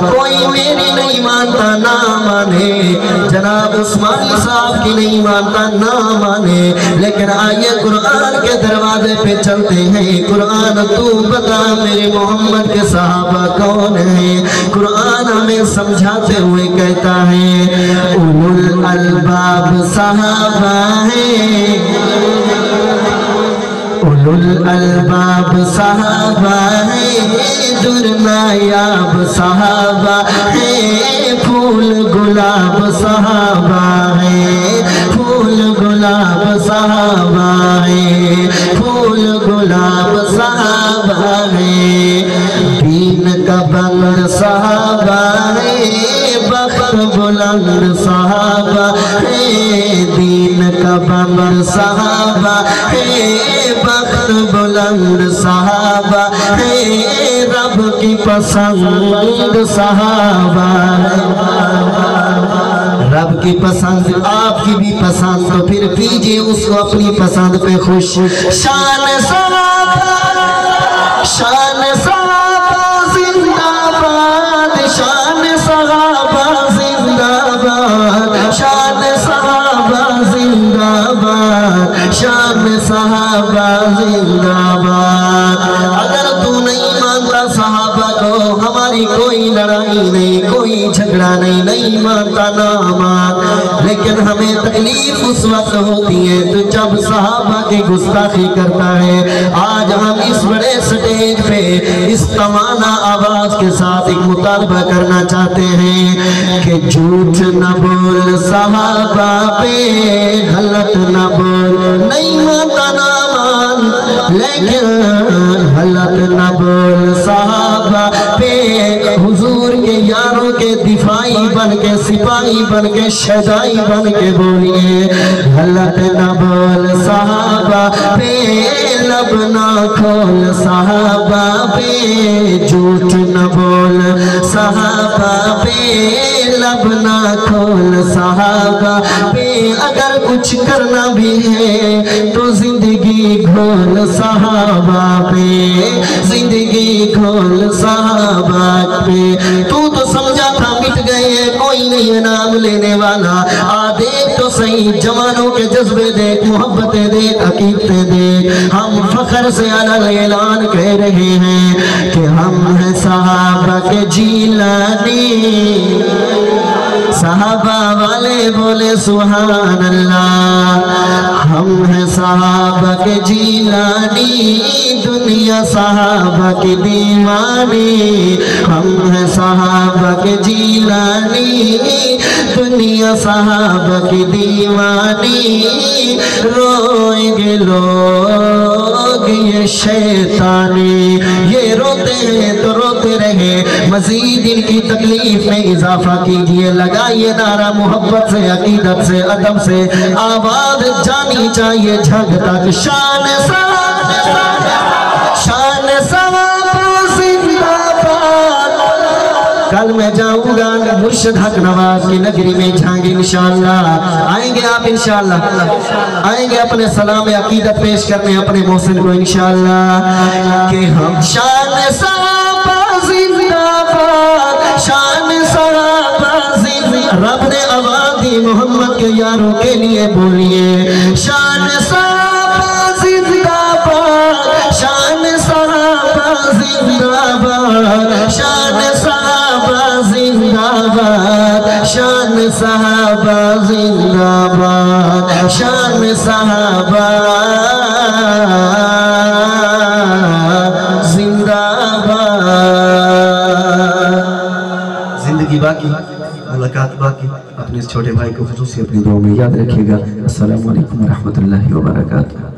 کوئی میری نہیں مانتا نہ مانے، جناب عثمانی صاحب کی نہیں مانتا نہ مانے، لیکن آئیے قرآن کے دروازے پہ چلتے ہیں۔ قرآن تو بتا میرے محمد کے صحابہ کون ہیں؟ قرآن ہمیں سمجھاتے ہوئے کہتا ہے اولو الالباب صحابہ ہیں، اولو الالباب صحابہ ہیں، نایاب صحابہ ہیں، پھول گلاب صحابہ ہیں، پھول گلاب صحابہ ہیں، پھول گلاب صحابہ ہیں، دین کا بند صحابہ ہیں، بخت بلند صحابہ ہیں، دین کا بند صحابہ ہیں، بخت بلند صحابہ ہیں، رب کی پسند صحابہ ہے، رب کی پسند آپ کی بھی پسند، تو پھر کیجئے اس کو اپنی پسند پہ خوش۔ شان صحابہ، شان صحابہ زندہ باد، شان صحابہ زندہ باد، شان صحابہ زندہ باد، شان صحابہ زندہ باد۔ اگر تو نہیں مانتا صحابہ کو، ہماری کوئی لڑائی نہیں، کوئی جھگڑا نہیں، نہیں مانتا نہ مان، لیکن ہمیں تکلیف اس وقت ہوتی ہے تو جب صحابہ کی گستاخی کرتا ہے۔ آج ہم اس بڑے سٹیج پہ اس تمانا آواز کے ساتھ ایک مطالبہ کرنا چاہتے ہیں کہ جھوٹ نہ بول صحابہ پہ، غلط نہ بول، نہیں مانتا نہ مان، لیکن غلط نہ بول صحابہ پہ، حضور کے یاروں کے دفاعی بن کے، سپاہی بن کے، شجاعی بن کے بولیے غلط نہ بول صحابہ پہ، لب نہ کھول صحابہ پہ، جھوٹ نہ بول صحابہ پہ، لب نہ کھول صحابہ پہ، اگر کچھ کرنا بھی ہے تو زندگی کھول صحابہ پہ، زندگی کھول صحابہ پہ۔ تو سمجھا تھا مٹ گئے، کوئی نہیں نام لینے والا، دیکھ تو صحیح جوانوں کے جذبے دیکھ، محبتیں دیکھ، عقیدتیں دیکھ، ہم فخر سے اعلان کہہ رہے ہیں کہ ہم ہیں صحابہ کے جیلانی۔ صحابہ والے بولے سبحان اللہ، ہم ہیں صحابہ کے جیلانی، دنیا صحابہ کی دیوانی، ہم ہیں صحابہ کے جیلانی، دنیا صحابہ کی دیوانی، روئیں گے لوگ یہ شیطانی، یہ روتے ہیں تو روتے رہے، مزید ان کی تکلیف میں اضافہ کیجئے، لگائیے نعرہ محبت سے، عقیدت سے، ادب سے، آواز جانی چاہیے جھگ تک، شان صحابہ، شان صحابہ زندہ باد۔ کل میں جاؤں گا مرشد حق نواز کی نگری میں جھانگے انشاءاللہ، آئیں گے آپ انشاءاللہ، آئیں گے اپنے سلام عقیدت پیش کرنے اپنے محسن کو انشاءاللہ، کہ ہم شان صحابہ زندہ باد، شان صحابہ زندہ، رب نے آواز دی محمد کے یاروں کے لیے بولیے شان صحابہ زندہ باد، شان صحابہ زندہ باد، شان صحابہ زندہ باد، شان صحابہ زندہ باد، شان صحابہ زندہ باد۔ زندگی باقی، ملاقات باقی، اپنے اس چھوٹے بھائی کو خصوصی اپنی دعاؤں میں یاد رکھیے گا۔ السلام علیکم ورحمۃ اللہ وبرکاتہ۔